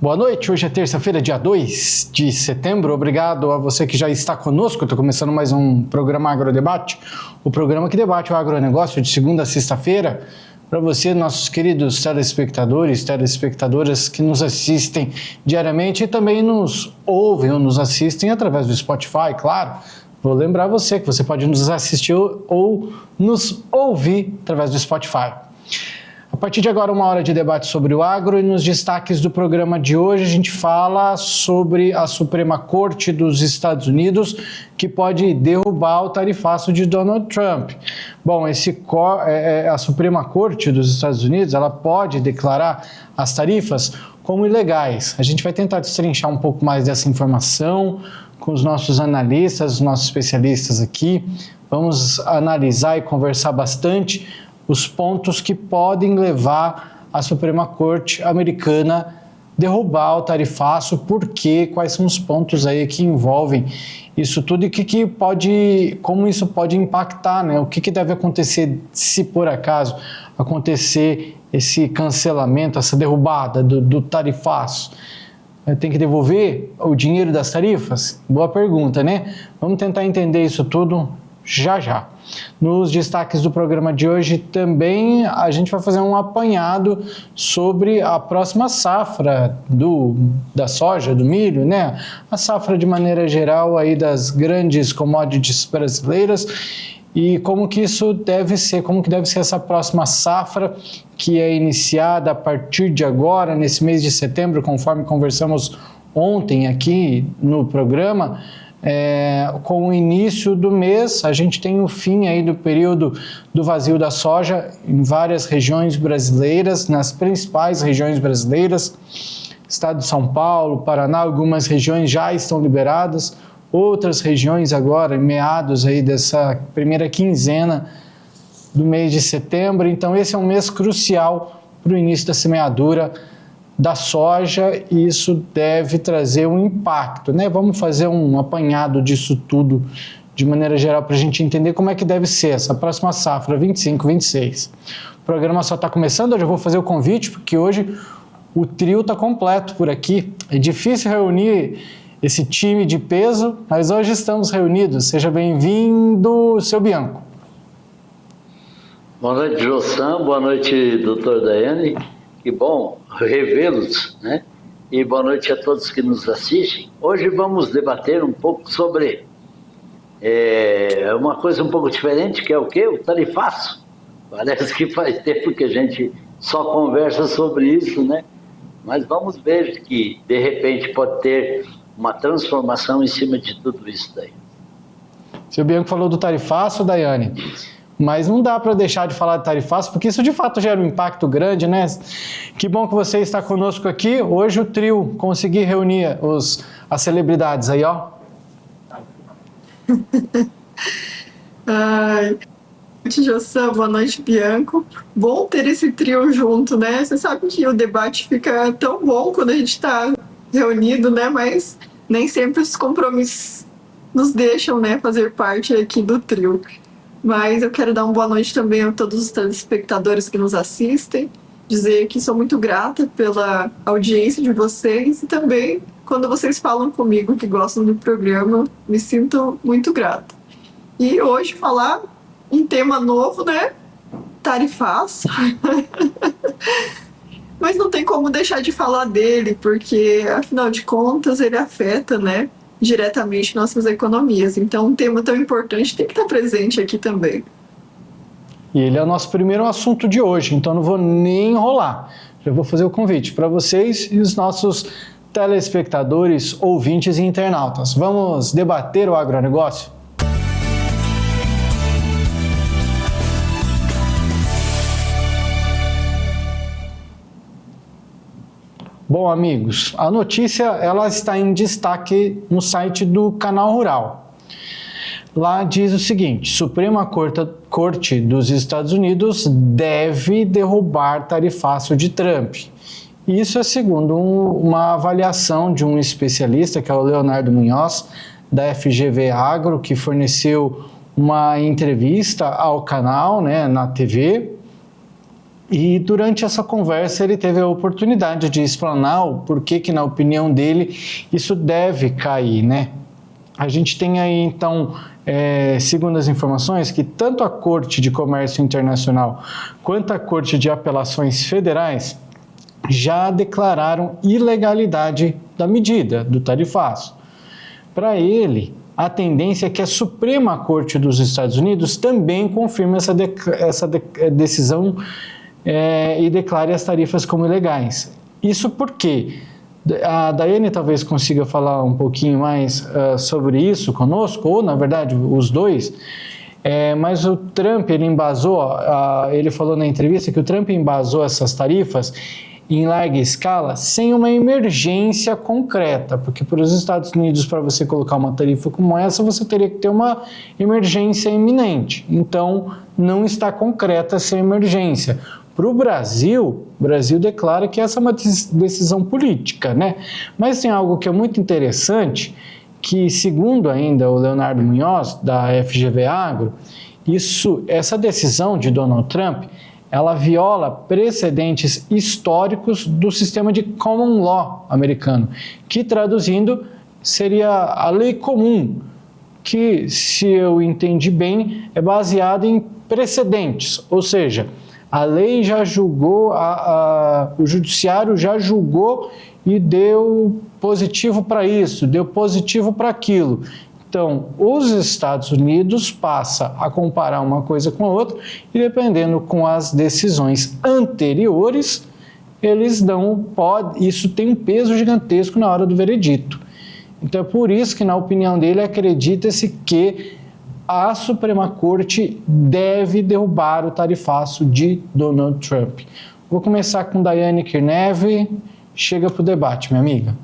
Boa noite, hoje é terça-feira, dia 2 de setembro. Obrigado a você que já está conosco. Estou começando mais um programa Agrodebate, o programa que debate o agronegócio de segunda a sexta-feira. Para você, nossos queridos telespectadores, telespectadoras que nos assistem diariamente e também nos ouvem ou nos assistem através do Spotify, claro. Vou lembrar você que você pode nos assistir ou nos ouvir através do Spotify. A partir de agora, uma hora de debate sobre o agro e nos destaques do programa de hoje a gente fala sobre a Suprema Corte dos Estados Unidos que pode derrubar o tarifaço de Donald Trump. Bom, a Suprema Corte dos Estados Unidos ela pode declarar as tarifas como ilegais. A gente vai tentar destrinchar um pouco mais dessa informação com os nossos analistas, os nossos especialistas aqui. Vamos analisar e conversar bastante os pontos que podem levar a Suprema Corte americana derrubar o tarifaço, quais são os pontos aí que envolvem isso tudo e como isso pode impactar, né? O que deve acontecer se por acaso acontecer esse cancelamento, essa derrubada do tarifaço. Tem que devolver o dinheiro das tarifas? Boa pergunta, né? Vamos tentar entender isso tudo já. Nos destaques do programa de hoje também a gente vai fazer um apanhado sobre a próxima safra da soja, do milho, né? A safra de maneira geral aí das grandes commodities brasileiras e como que deve ser essa próxima safra que é iniciada a partir de agora, nesse mês de setembro, conforme conversamos ontem aqui no programa. Com o início do mês, a gente tem o fim aí do período do vazio da soja em várias regiões brasileiras, nas principais regiões brasileiras, estado de São Paulo, Paraná, algumas regiões já estão liberadas, outras regiões agora, em meados aí dessa primeira quinzena do mês de setembro. Então esse é um mês crucial para o início da semeadura da soja e isso deve trazer um impacto, né? Vamos fazer um apanhado disso tudo de maneira geral para a gente entender como é que deve ser essa próxima safra 25-26. O programa só está começando, eu já vou fazer o convite porque hoje o trio está completo por aqui. É difícil reunir esse time de peso, mas hoje estamos reunidos. Seja bem-vindo, seu Bianco. Boa noite, Jossan. Boa noite, doutor Daiane. Que bom revê-los, né? E boa noite a todos que nos assistem. Hoje vamos debater um pouco sobre uma coisa um pouco diferente, que é o quê? O tarifaço. Parece que faz tempo que a gente só conversa sobre isso, né? Mas vamos ver que, de repente, pode ter uma transformação em cima de tudo isso daí. O seu Bianco falou do tarifaço, Daiane. Mas não dá para deixar de falar de tarifaço, porque isso de fato gera um impacto grande, né? Que bom que você está conosco aqui. Hoje o trio conseguiu reunir as celebridades aí, ó. Ai, boa noite, Jossan, boa noite, Bianco. Bom ter esse trio junto, né? Você sabe que o debate fica tão bom quando a gente está reunido, né? Mas nem sempre os compromissos nos deixam, né, fazer parte aqui do trio. Mas eu quero dar uma boa noite também a todos os telespectadores que nos assistem, dizer que sou muito grata pela audiência de vocês e também quando vocês falam comigo que gostam do programa, me sinto muito grata. E hoje falar um tema novo, né? Tarifaço. Mas não tem como deixar de falar dele, porque afinal de contas ele afeta, né, diretamente nossas economias. Então, um tema tão importante tem que estar presente aqui também. E ele é o nosso primeiro assunto de hoje, então não vou nem enrolar. Já vou fazer o convite para vocês e os nossos telespectadores, ouvintes e internautas. Vamos debater o agronegócio? Bom, amigos, a notícia ela está em destaque no site do Canal Rural. Lá diz o seguinte: Suprema Corte dos Estados Unidos deve derrubar tarifaço de Trump. Isso é segundo uma avaliação de um especialista, que é o Leonardo Munhoz, da FGV Agro, que forneceu uma entrevista ao canal, né, na TV. E durante essa conversa ele teve a oportunidade de explanar o porquê que, na opinião dele, isso deve cair, né? A gente tem aí, então, segundo as informações, que tanto a Corte de Comércio Internacional quanto a Corte de Apelações Federais já declararam ilegalidade da medida, do tarifaço. Para ele, a tendência é que a Suprema Corte dos Estados Unidos também confirme essa decisão e declare as tarifas como ilegais. Isso porque a Daiane talvez consiga falar um pouquinho mais sobre isso conosco, ou na verdade os dois, mas o Trump, ele embasou, ele falou na entrevista que o Trump embasou essas tarifas em larga escala sem uma emergência concreta, porque para os Estados Unidos, para você colocar uma tarifa como essa, você teria que ter uma emergência iminente. Então, não está concreta essa emergência. Para o Brasil declara que essa é uma decisão política, né? Mas tem algo que é muito interessante, que segundo ainda o Leonardo Munhoz, da FGV Agro, essa decisão de Donald Trump, ela viola precedentes históricos do sistema de common law americano, que traduzindo seria a lei comum, que, se eu entendi bem, é baseada em precedentes, ou seja, a lei já julgou, o judiciário já julgou e deu positivo para isso, deu positivo para aquilo. Então, os Estados Unidos passa a comparar uma coisa com a outra e, dependendo com as decisões anteriores, eles isso tem um peso gigantesco na hora do veredito. Então, é por isso que, na opinião dele, acredita-se que a Suprema Corte deve derrubar o tarifaço de Donald Trump. Vou começar com Daiane Kirnev. Chega para o debate, minha amiga.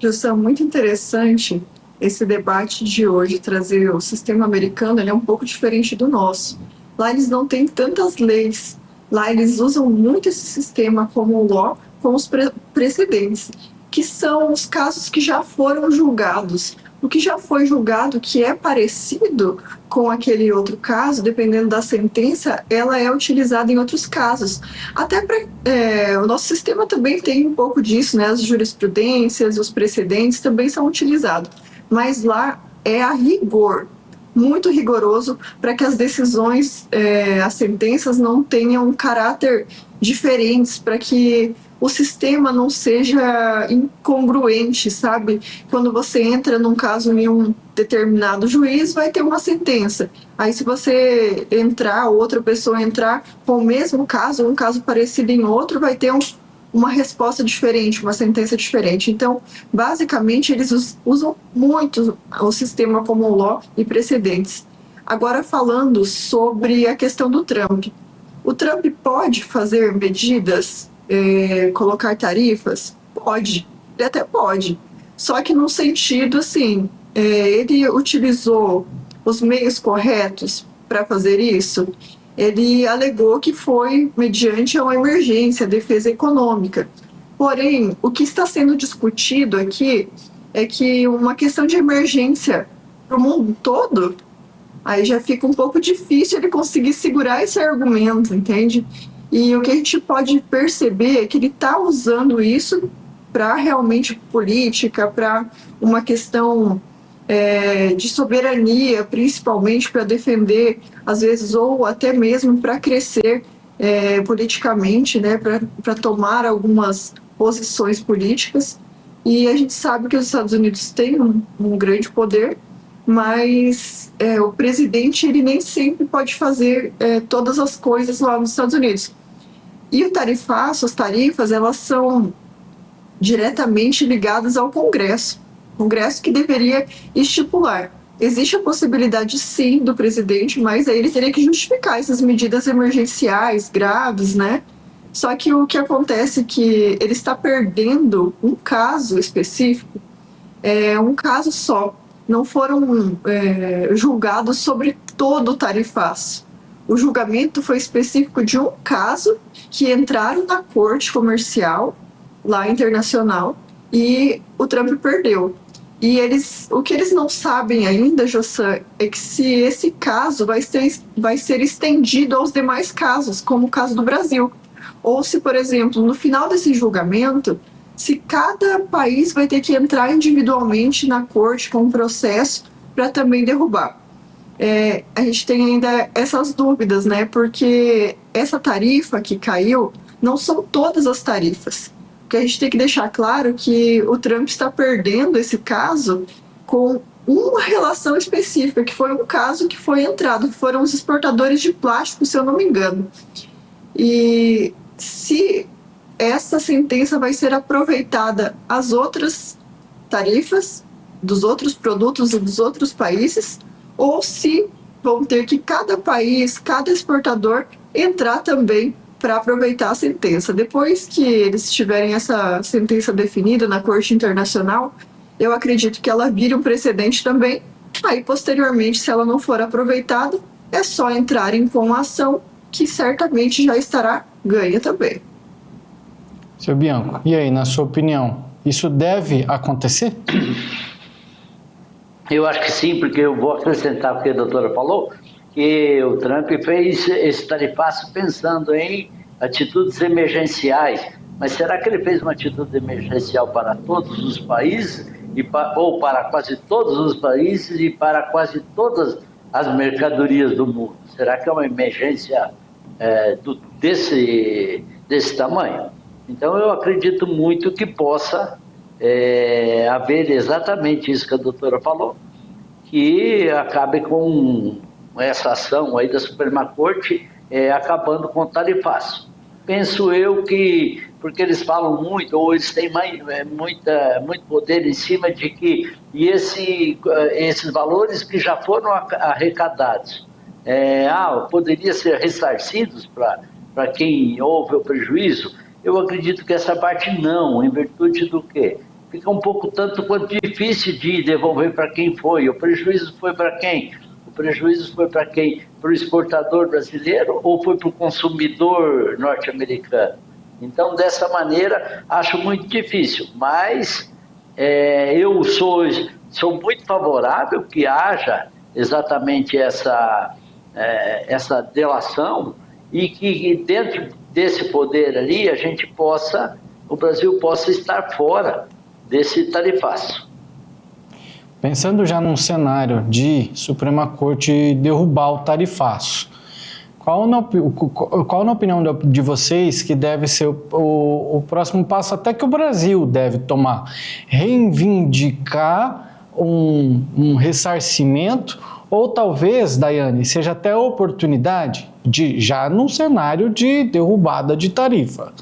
Justa, muito interessante esse debate de hoje, trazer o sistema americano, ele é um pouco diferente do nosso. Lá eles não têm tantas leis, lá eles usam muito esse sistema como o law, com os precedentes, que são os casos que já foram julgados. O que já foi julgado, que é parecido com aquele outro caso, dependendo da sentença, ela é utilizada em outros casos. Até o nosso sistema também tem um pouco disso, né? As jurisprudências, os precedentes também são utilizados. Mas lá é a rigor, muito rigoroso, para que as decisões, as sentenças não tenham um caráter diferentes, para que o sistema não seja incongruente, sabe? Quando você entra num caso em um determinado juiz, vai ter uma sentença. Aí se você entrar, outra pessoa entrar com o mesmo caso, um caso parecido em outro, vai ter uma resposta diferente, uma sentença diferente. Então, basicamente, eles usam muito o sistema como law e precedentes. Agora, falando sobre a questão do Trump. O Trump pode fazer medidas, colocar tarifas? Pode, ele até pode. Só que no sentido, assim, ele utilizou os meios corretos para fazer isso. Ele alegou que foi mediante uma emergência, defesa econômica. Porém, o que está sendo discutido aqui é que uma questão de emergência para o mundo todo, aí já fica um pouco difícil ele conseguir segurar esse argumento, entende? E o que a gente pode perceber é que ele está usando isso para realmente política, para uma questão de soberania, principalmente para defender, às vezes, ou até mesmo para crescer politicamente, né, para tomar algumas posições políticas. E a gente sabe que os Estados Unidos têm um grande poder, mas o presidente ele nem sempre pode fazer todas as coisas lá nos Estados Unidos. E o tarifaço, as tarifas, elas são diretamente ligadas ao Congresso. O Congresso que deveria estipular. Existe a possibilidade, sim, do presidente, mas aí ele teria que justificar essas medidas emergenciais graves, né? Só que o que acontece é que ele está perdendo um caso específico, um caso só. Não foram julgados sobre todo o tarifaço. O julgamento foi específico de um caso que entraram na corte comercial, lá internacional, e o Trump perdeu. E o que eles não sabem ainda, Jossan, é que se esse caso vai ser estendido aos demais casos, como o caso do Brasil. Ou se, por exemplo, no final desse julgamento, se cada país vai ter que entrar individualmente na corte com um processo para também derrubar. A gente tem ainda essas dúvidas, né? Porque essa tarifa que caiu não são todas as tarifas. Porque a gente tem que deixar claro que o Trump está perdendo esse caso com uma relação específica, que foi um caso que foi entrado, que foram os exportadores de plástico, se eu não me engano. E se essa sentença vai ser aproveitada às outras tarifas dos outros produtos e dos outros países, ou se vão ter que cada país, cada exportador entrar também para aproveitar a sentença. Depois que eles tiverem essa sentença definida na Corte Internacional, eu acredito que ela vire um precedente também. Aí, posteriormente, se ela não for aproveitada, é só entrarem com a ação, que certamente já estará ganha também. Seu Bianco, e aí, na sua opinião, isso deve acontecer? Eu acho que sim, porque eu vou acrescentar o que a doutora falou, que o Trump fez esse tarifaço pensando em atitudes emergenciais. Mas será que ele fez uma atitude emergencial para todos os países, ou para quase todos os países e para quase todas as mercadorias do mundo? Será que é uma emergência desse tamanho? Então, eu acredito muito que possa haver exatamente isso que a doutora falou, que acabe com essa ação aí da Suprema Corte acabando com o tarifaço. Penso eu que, porque eles falam muito, ou eles têm muito poder em cima de que esses valores que já foram arrecadados, poderia ser ressarcidos para quem houve o prejuízo. Eu acredito que essa parte não, em virtude do quê? Fica um pouco tanto quanto difícil de devolver para quem foi. O prejuízo foi para quem? O prejuízo foi para quem? Para o exportador brasileiro ou foi para o consumidor norte-americano? Então, dessa maneira, acho muito difícil. Mas eu sou muito favorável que haja exatamente essa delação e que dentro desse poder ali o Brasil possa estar fora desse tarifaço. Pensando já num cenário de Suprema Corte derrubar o tarifaço, qual na opinião de vocês que deve ser o próximo passo até que o Brasil deve tomar? Reivindicar um ressarcimento ou talvez, Daiane, seja até a oportunidade de, já num cenário de derrubada de tarifa.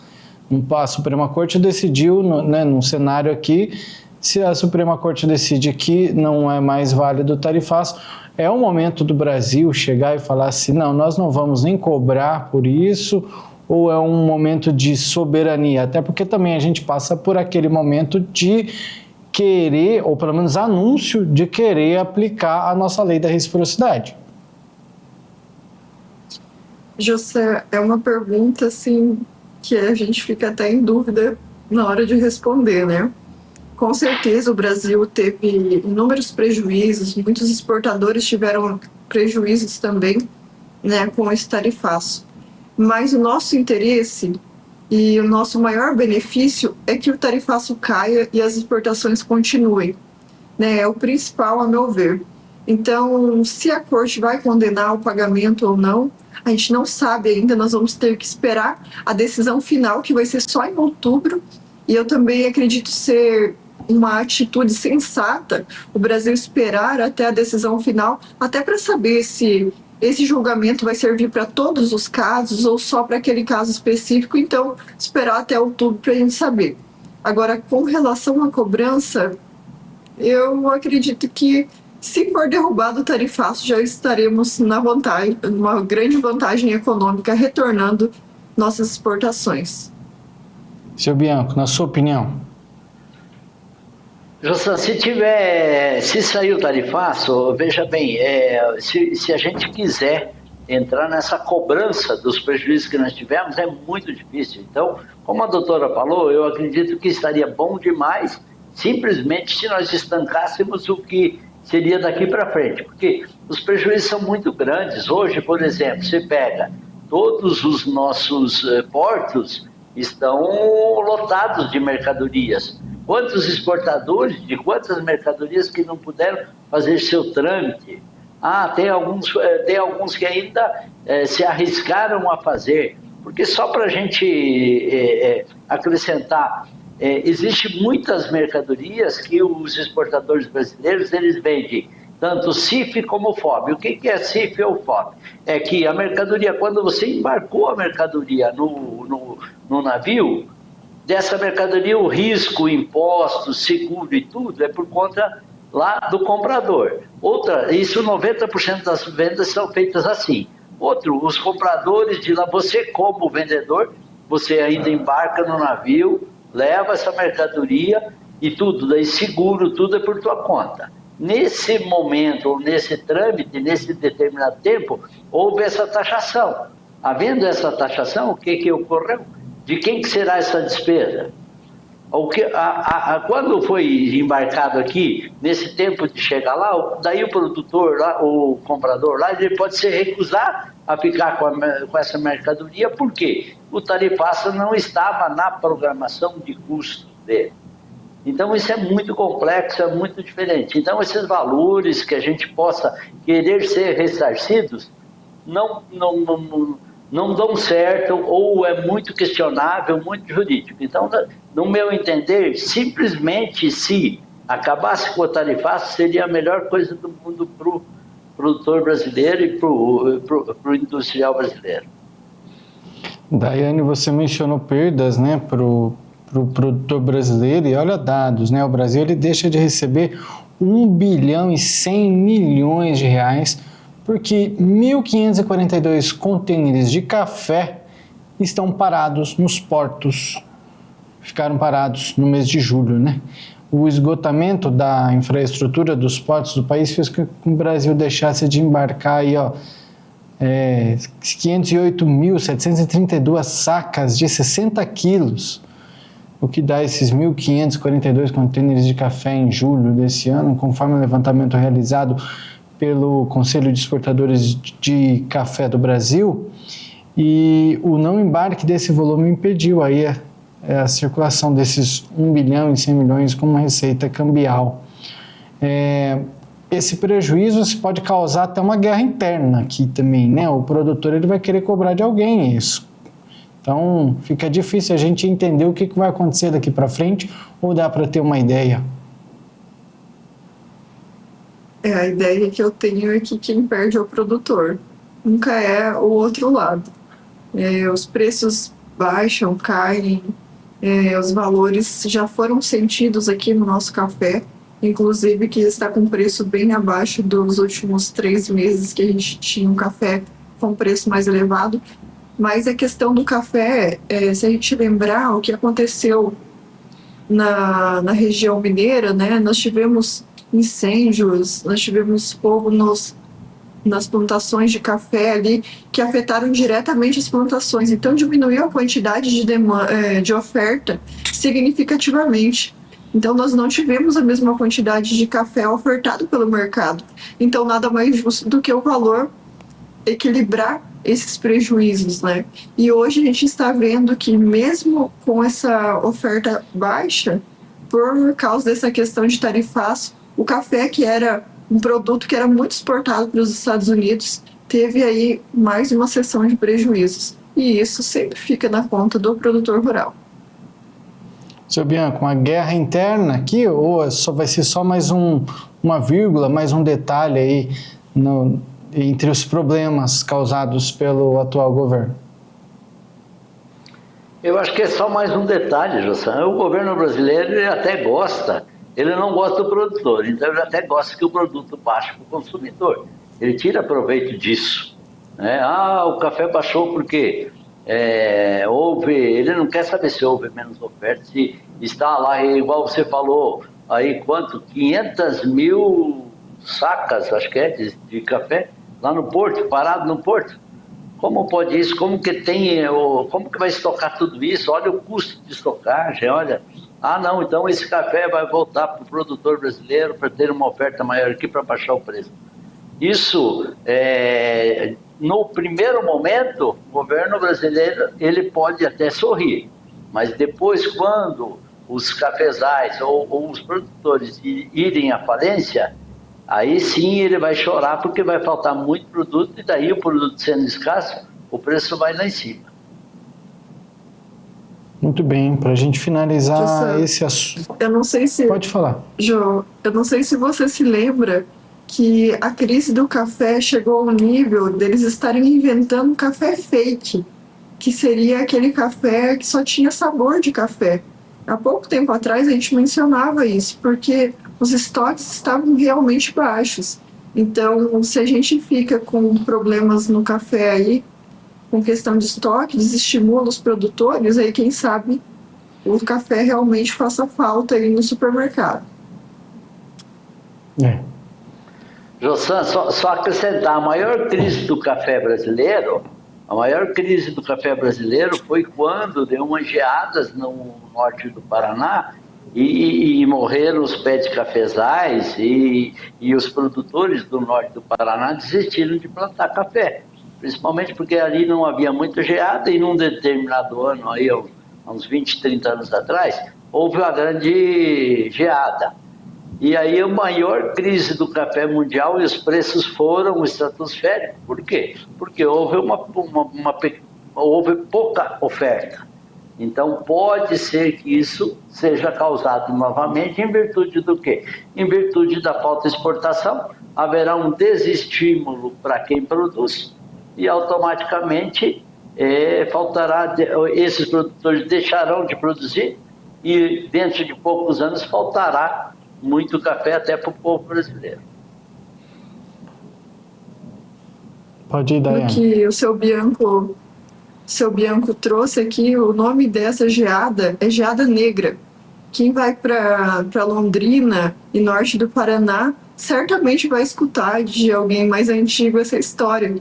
A Suprema Corte decidiu, num cenário aqui, se a Suprema Corte decide que não é mais válido o tarifaço, é o momento do Brasil chegar e falar assim, não, nós não vamos nem cobrar por isso, ou é um momento de soberania? Até porque também a gente passa por aquele momento de querer, ou pelo menos anúncio de querer aplicar a nossa lei da reciprocidade. José, é uma pergunta assim que a gente fica até em dúvida na hora de responder, né? Com certeza o Brasil teve inúmeros prejuízos, muitos exportadores tiveram prejuízos também, né, com esse tarifaço. Mas o nosso interesse e o nosso maior benefício é que o tarifaço caia e as exportações continuem, né? É o principal, a meu ver. Então, se a corte vai condenar o pagamento ou não, a gente não sabe ainda, nós vamos ter que esperar a decisão final, que vai ser só em outubro, e eu também acredito ser uma atitude sensata o Brasil esperar até a decisão final, até para saber se esse julgamento vai servir para todos os casos ou só para aquele caso específico, então esperar até outubro para a gente saber. Agora, com relação à cobrança, eu acredito que se for derrubado o tarifaço, já estaremos na vantagem, uma grande vantagem econômica, retornando nossas exportações. Seu Bianco, na sua opinião? José, se sair o tarifaço, veja bem, se a gente quiser entrar nessa cobrança dos prejuízos que nós tivemos, é muito difícil. Então, como a doutora falou, eu acredito que estaria bom demais simplesmente se nós estancássemos o que seria daqui para frente, porque os prejuízos são muito grandes. Hoje, por exemplo, você pega todos os nossos portos estão lotados de mercadorias. Quantos exportadores de quantas mercadorias que não puderam fazer seu trâmite? Tem alguns que ainda se arriscaram a fazer, porque só para a gente acrescentar, existem muitas mercadorias que os exportadores brasileiros eles vendem, tanto CIF como FOB. O que é CIF ou FOB? É que a mercadoria, quando você embarcou a mercadoria no navio, dessa mercadoria o risco, impostos, seguro e tudo é por conta lá do comprador. Isso 90% das vendas são feitas assim. Os compradores de lá, você como vendedor, você ainda embarca no navio, leva essa mercadoria e tudo, daí seguro, tudo é por tua conta. Nesse momento, ou nesse trâmite, nesse determinado tempo, houve essa taxação. Havendo essa taxação, o que ocorreu? De quem que será essa despesa? Quando foi embarcado aqui, nesse tempo de chegar lá, daí o produtor, lá, o comprador lá, ele pode se recusar a ficar com essa mercadoria, porque o tarifaço não estava na programação de custo dele. Então, isso é muito complexo, é muito diferente. Então, esses valores que a gente possa querer ser ressarcidos não dão certo, ou é muito questionável, muito jurídico. Então, no meu entender, simplesmente se acabasse com o tarifaço, seria a melhor coisa do mundo para o produtor brasileiro e para o industrial brasileiro. Daiane, você mencionou perdas, né, para o produtor brasileiro, e olha dados, né, o Brasil ele deixa de receber 1 bilhão e 100 milhões de reais porque 1.542 contêineres de café estão parados nos portos, ficaram parados no mês de julho, né? O esgotamento da infraestrutura dos portos do país fez com que o Brasil deixasse de embarcar aí, 508.732 sacas de 60 quilos, o que dá esses 1.542 contêineres de café em julho desse ano, conforme o levantamento realizado pelo Conselho de Exportadores de Café do Brasil, e o não embarque desse volume impediu aí a circulação desses 1 bilhão e 100 milhões como receita cambial. Esse prejuízo pode causar até uma guerra interna aqui também, né? O produtor ele vai querer cobrar de alguém isso. Então, fica difícil a gente entender o que vai acontecer daqui para frente, ou dá para ter uma ideia? A ideia que eu tenho é que quem perde é o produtor, nunca é o outro lado. Os preços baixam, caem, os valores já foram sentidos aqui no nosso café, inclusive que está com preço bem abaixo dos últimos 3 meses que a gente tinha um café com preço mais elevado. Mas a questão do café, se a gente lembrar o que aconteceu na região mineira, né, nós tivemos incêndios, nós tivemos fogo nas plantações de café ali, que afetaram diretamente as plantações. Então, diminuiu a quantidade de oferta significativamente. Então, nós não tivemos a mesma quantidade de café ofertado pelo mercado. Então, nada mais justo do que o valor equilibrar esses prejuízos, né? E hoje a gente está vendo que mesmo com essa oferta baixa, por causa dessa questão de tarifaço, o café, que era um produto que era muito exportado para os Estados Unidos, teve aí mais uma sessão de prejuízos. E isso sempre fica na conta do produtor rural. Seu Bianco, uma guerra interna aqui, ou vai ser só mais uma vírgula, mais um detalhe aí entre os problemas causados pelo atual governo? Eu acho que é só mais um detalhe, José. O governo brasileiro ele até gosta, ele não gosta do produtor, então ele até gosta que o produto baixe para o consumidor. Ele tira proveito disso, né? O café baixou porque ele não quer saber se houve menos oferta, se está lá, igual você falou, aí quanto? 500 mil sacas, acho que de café, lá no porto, parado no porto. Como pode isso? Como que vai estocar tudo isso? Olha o custo de estocagem, olha ah, não, então esse café vai voltar para o produtor brasileiro para ter uma oferta maior aqui para baixar o preço. Isso, no primeiro momento, o governo brasileiro ele pode até sorrir, mas depois, quando os cafezais ou os produtores irem à falência, aí sim ele vai chorar porque vai faltar muito produto e daí o produto sendo escasso, o preço vai lá em cima. Muito bem, para a gente finalizar esse assunto. Eu não sei se... Pode falar. Jô, eu não sei se você se lembra que a crise do café chegou ao nível deles estarem inventando café fake, que seria aquele café que só tinha sabor de café. Há pouco tempo atrás a gente mencionava isso, porque os estoques estavam realmente baixos. Então, se a gente fica com problemas no café aí, com questão de estoque, desestimula os produtores, aí quem sabe o café realmente faça falta aí no supermercado. Jossan, só acrescentar, a maior crise do café brasileiro foi quando deu umas geadas no norte do Paraná e morreram os pés de cafezais e os produtores do norte do Paraná desistiram de plantar café, principalmente porque ali não havia muita geada e num determinado ano, aí, há uns 20, 30 anos atrás, houve uma grande geada. E aí a maior crise do café mundial e os preços foram estratosféricos. Por quê? Porque houve houve pouca oferta. Então pode ser que isso seja causado novamente em virtude do quê? Em virtude da falta de exportação, haverá um desestímulo para quem produz e automaticamente esses produtores deixarão de produzir e dentro de poucos anos faltará muito café até para o povo brasileiro. Pode ir, Daiane. O que o seu Bianco trouxe aqui, o nome dessa geada é geada negra. Quem vai para Londrina e norte do Paraná certamente vai escutar de alguém mais antigo essa história,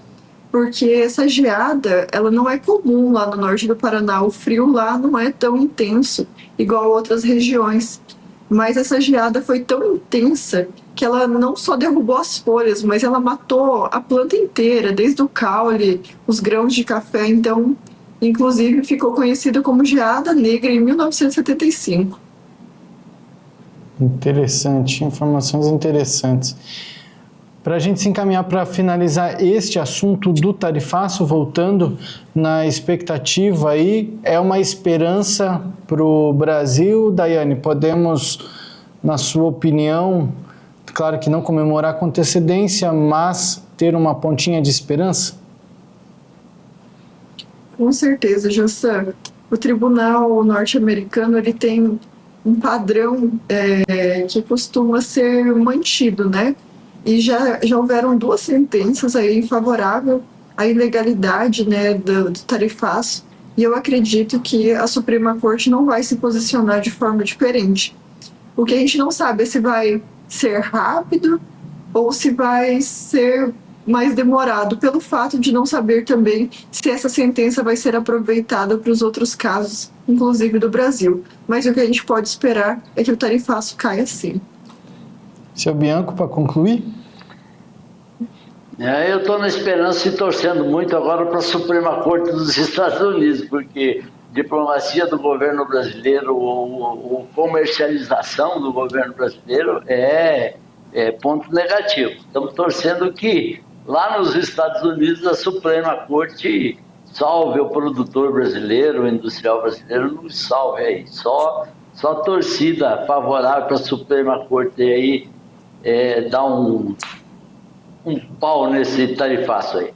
porque essa geada ela não é comum lá no norte do Paraná. O frio lá não é tão intenso igual outras regiões. Mas essa geada foi tão intensa que ela não só derrubou as folhas, mas ela matou a planta inteira, desde o caule, os grãos de café. Então, inclusive, ficou conhecida como geada negra em 1975. Interessante, informações interessantes. Para a gente se encaminhar para finalizar este assunto do tarifaço, voltando na expectativa aí, é uma esperança para o Brasil, Daiane? Podemos, na sua opinião, claro que não comemorar com antecedência, mas ter uma pontinha de esperança? Com certeza, Jossan. O tribunal norte-americano ele tem um padrão que costuma ser mantido, né? E já houveram 2 sentenças aí favoráveis à ilegalidade, né, do tarifaço, e eu acredito que a Suprema Corte não vai se posicionar de forma diferente. O que a gente não sabe é se vai ser rápido ou se vai ser mais demorado, pelo fato de não saber também se essa sentença vai ser aproveitada para os outros casos, inclusive do Brasil. Mas o que a gente pode esperar é que o tarifaço caia sim. Seu Bianco, para concluir? Eu estou na esperança e torcendo muito agora para a Suprema Corte dos Estados Unidos, porque diplomacia do governo brasileiro ou comercialização do governo brasileiro é ponto negativo. Estamos torcendo que lá nos Estados Unidos a Suprema Corte salve o produtor brasileiro, o industrial brasileiro, não salve aí. Só torcida favorável para a Suprema Corte aí dar um pau nesse tarifaço aí.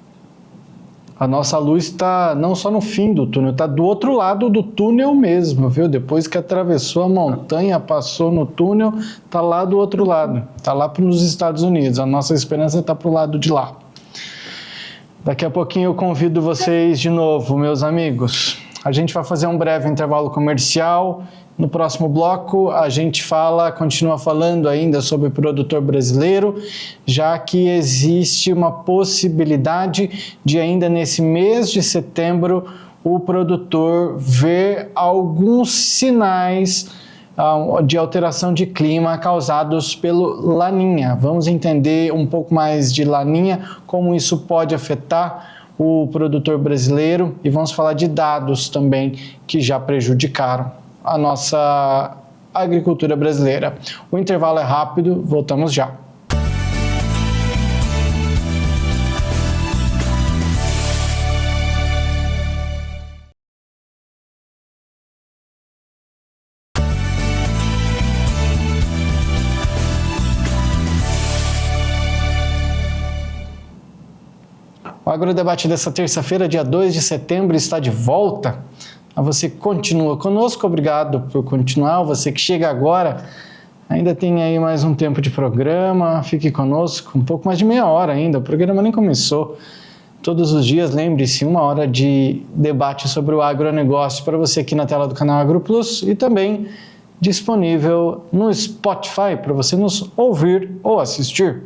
A nossa luz está não só no fim do túnel, está do outro lado do túnel mesmo, viu? Depois que atravessou a montanha, passou no túnel, está lá do outro lado, está lá nos Estados Unidos. A nossa esperança está para o lado de lá. Daqui a pouquinho eu convido vocês de novo, meus amigos. A gente vai fazer um breve intervalo comercial. No próximo bloco, a gente continua falando ainda sobre o produtor brasileiro, já que existe uma possibilidade de ainda nesse mês de setembro o produtor ver alguns sinais de alteração de clima causados pelo Laninha. Vamos entender um pouco mais de Laninha, como isso pode afetar o produtor brasileiro, e vamos falar de dados também que já prejudicaram a nossa agricultura brasileira. O intervalo é rápido, voltamos já. O Agrodebate dessa terça-feira, dia 2 de setembro, está de volta. A você que continua conosco, obrigado por continuar. Você que chega agora, ainda tem aí mais um tempo de programa, fique conosco, um pouco mais de meia hora ainda, o programa nem começou. Todos os dias, lembre-se, 1 hora de debate sobre o agronegócio para você aqui na tela do canal AgroPlus e também disponível no Spotify para você nos ouvir ou assistir.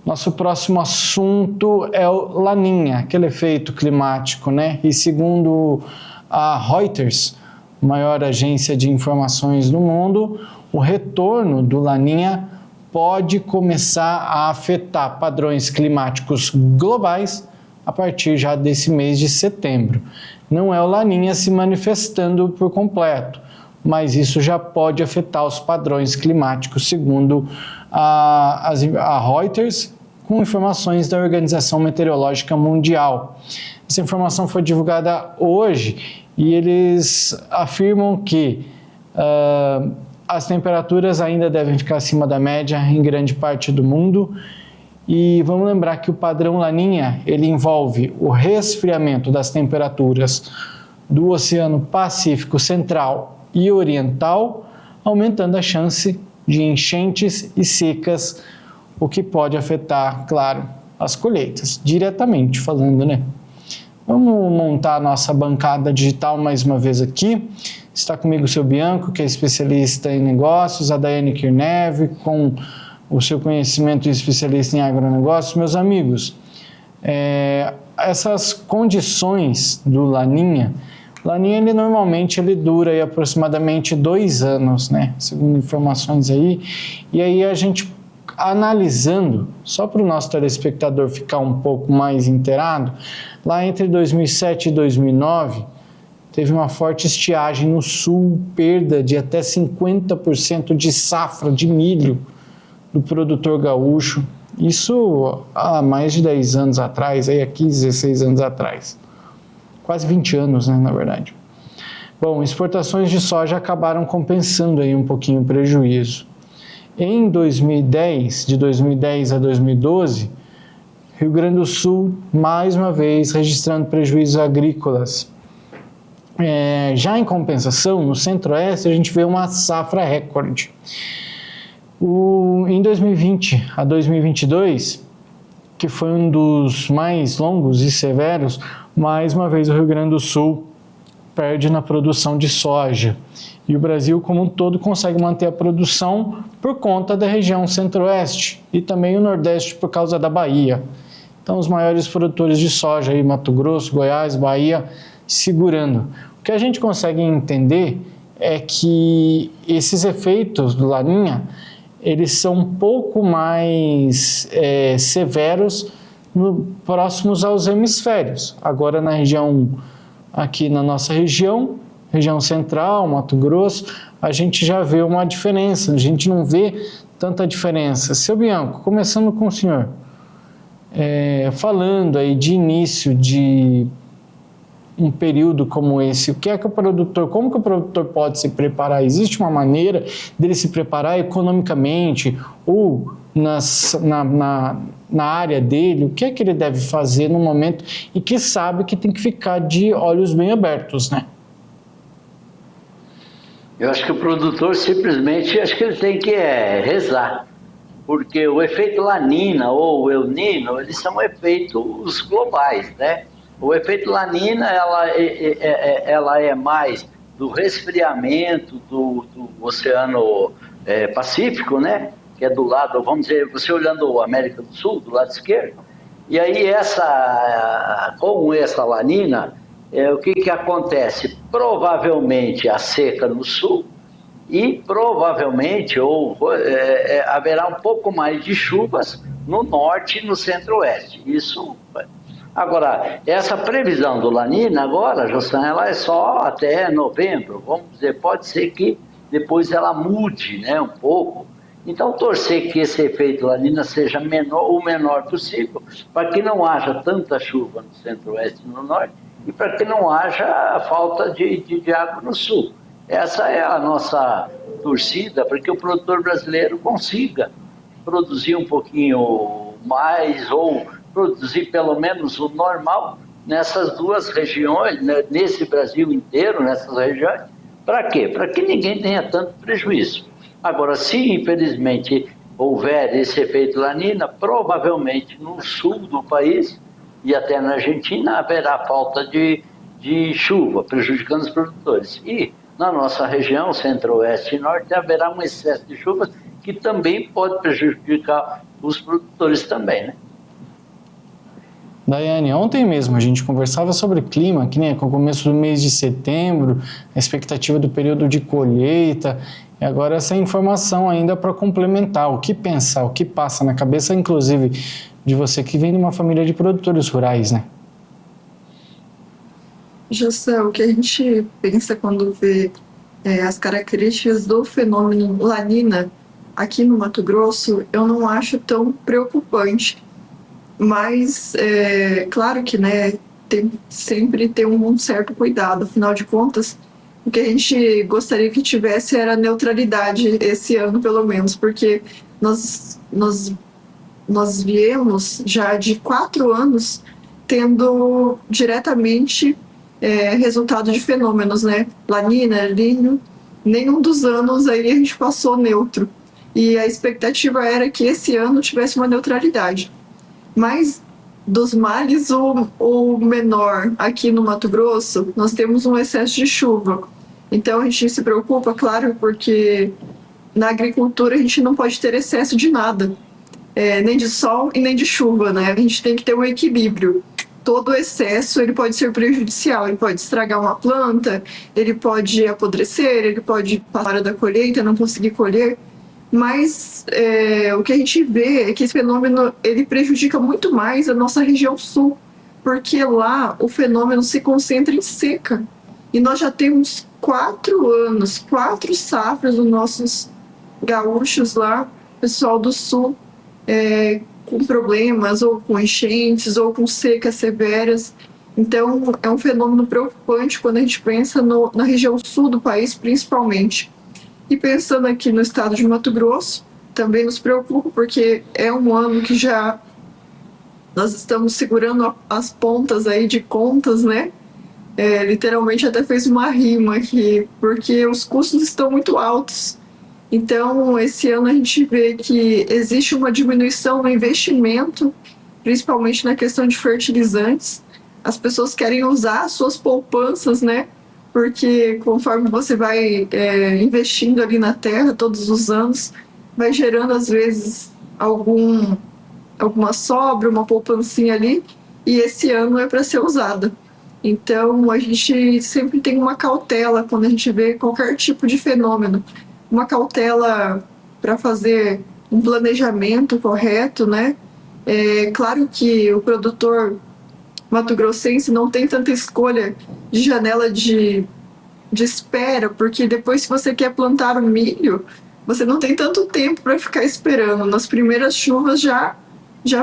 Nosso próximo assunto é o Laninha, aquele efeito climático, né? E segundo a Reuters, maior agência de informações do mundo, o retorno do Laninha pode começar a afetar padrões climáticos globais a partir já desse mês de setembro. Não é o Laninha se manifestando por completo, mas isso já pode afetar os padrões climáticos, segundo a Reuters, com informações da Organização Meteorológica Mundial. Essa informação foi divulgada hoje e eles afirmam que as temperaturas ainda devem ficar acima da média em grande parte do mundo. E vamos lembrar que o padrão Laninha, ele envolve o resfriamento das temperaturas do Oceano Pacífico Central e Oriental, aumentando a chance de enchentes e secas, o que pode afetar, claro, as colheitas, diretamente falando, né? Vamos montar a nossa bancada digital mais uma vez aqui. Está comigo o seu Bianco, que é especialista em negócios, a Daiane Kirnev, com o seu conhecimento de especialista em agronegócios. Meus amigos, essas condições do Laninha, ele normalmente dura aí aproximadamente 2 anos, né? Segundo informações aí. E aí a gente analisando, só para o nosso telespectador ficar um pouco mais inteirado, lá entre 2007 e 2009, teve uma forte estiagem no sul, perda de até 50% de safra de milho do produtor gaúcho. Isso há mais de 10 anos atrás, aí há 15, 16 anos atrás. Quase 20 anos, né, na verdade. Bom, exportações de soja acabaram compensando aí um pouquinho o prejuízo. Em 2010, de 2010 a 2012, Rio Grande do Sul, mais uma vez, registrando prejuízos agrícolas. Já em compensação, no Centro-Oeste, a gente vê uma safra recorde. Em 2020 a 2022, que foi um dos mais longos e severos, mais uma vez o Rio Grande do Sul perde na produção de soja. E o Brasil como um todo consegue manter a produção por conta da região Centro-Oeste e também o Nordeste por causa da Bahia. Então os maiores produtores de soja aí, Mato Grosso, Goiás, Bahia, segurando. O que a gente consegue entender é que esses efeitos do Laninha, eles são um pouco mais severos próximos aos hemisférios. Agora na região, aqui na nossa região central, Mato Grosso, a gente já vê uma diferença, a gente não vê tanta diferença. Seu Bianco, começando com o senhor, falando aí de início de um período como esse, como que o produtor pode se preparar? Existe uma maneira dele se preparar economicamente ou na área dele? O que é que ele deve fazer no momento e que sabe que tem que ficar de olhos bem abertos, né? Eu acho que o produtor simplesmente, ele tem que rezar, porque o efeito Laninha ou o El Niño, eles são efeitos globais, né? O efeito Laninha, ela é mais do resfriamento do Oceano Pacífico, né? Que é do lado, vamos dizer, você olhando a América do Sul, do lado esquerdo, e aí com essa Laninha, o que acontece? Provavelmente a seca no sul E provavelmente haverá um pouco mais de chuvas no norte e no centro-oeste. Isso. Agora, essa previsão do La Nina agora, Jossan, ela é só até novembro. Vamos dizer, pode ser que depois ela mude, né, um pouco. Então, torcer que esse efeito La Nina seja o menor possível, para que não haja tanta chuva no centro-oeste e no norte, e para que não haja falta de água no sul. Essa é a nossa torcida, para que o produtor brasileiro consiga produzir um pouquinho mais, ou produzir pelo menos o normal nessas duas regiões, né, nesse Brasil inteiro, nessas regiões. Para quê? Para que ninguém tenha tanto prejuízo. Agora, se infelizmente houver esse efeito La Nina, provavelmente no sul do país e até na Argentina haverá falta de chuva, prejudicando os produtores. E na nossa região, centro-oeste e norte, haverá um excesso de chuvas que também pode prejudicar os produtores também, né? Daiane, ontem mesmo a gente conversava sobre clima, que nem com o começo do mês de setembro, a expectativa do período de colheita, e agora essa informação ainda para complementar, o que pensar, o que passa na cabeça, inclusive, de você que vem de uma família de produtores rurais, né? José, o que a gente pensa quando vê as características do fenômeno La Nina aqui no Mato Grosso, eu não acho tão preocupante. Mas, claro que, né, tem sempre ter um certo cuidado. Afinal de contas, o que a gente gostaria que tivesse era neutralidade esse ano, pelo menos, porque nós viemos já de 4 anos tendo diretamente resultado de fenômenos, né? La Nina, El Niño, nenhum dos anos aí a gente passou neutro. E a expectativa era que esse ano tivesse uma neutralidade. Mas dos males, o menor aqui no Mato Grosso, nós temos um excesso de chuva. Então a gente se preocupa, claro, porque na agricultura a gente não pode ter excesso de nada, nem de sol e nem de chuva, né? A gente tem que ter um equilíbrio. Todo excesso ele pode ser prejudicial, ele pode estragar uma planta, ele pode apodrecer, ele pode passar a hora da colheita, não conseguir colher. Mas o que a gente vê é que esse fenômeno ele prejudica muito mais a nossa região sul, porque lá o fenômeno se concentra em seca. E nós já temos 4 anos, 4 safras dos nossos gaúchos lá, pessoal do sul, com problemas, ou com enchentes, ou com secas severas. Então, é um fenômeno preocupante quando a gente pensa na região sul do país, principalmente. E pensando aqui no estado de Mato Grosso, também nos preocupa, porque é um ano que já nós estamos segurando as pontas aí de contas, né? Literalmente até fez uma rima aqui, porque os custos estão muito altos. Então, esse ano a gente vê que existe uma diminuição no investimento, principalmente na questão de fertilizantes. As pessoas querem usar as suas poupanças, né? Porque conforme você vai investindo ali na terra todos os anos, vai gerando às vezes alguma sobra, uma poupancinha ali, e esse ano é para ser usada. Então a gente sempre tem uma cautela quando a gente vê qualquer tipo de fenômeno, uma cautela para fazer um planejamento correto, né? Claro que o produtor mato-grossense não tem tanta escolha de janela de espera, porque depois que você quer plantar o milho, você não tem tanto tempo para ficar esperando. Nas primeiras chuvas já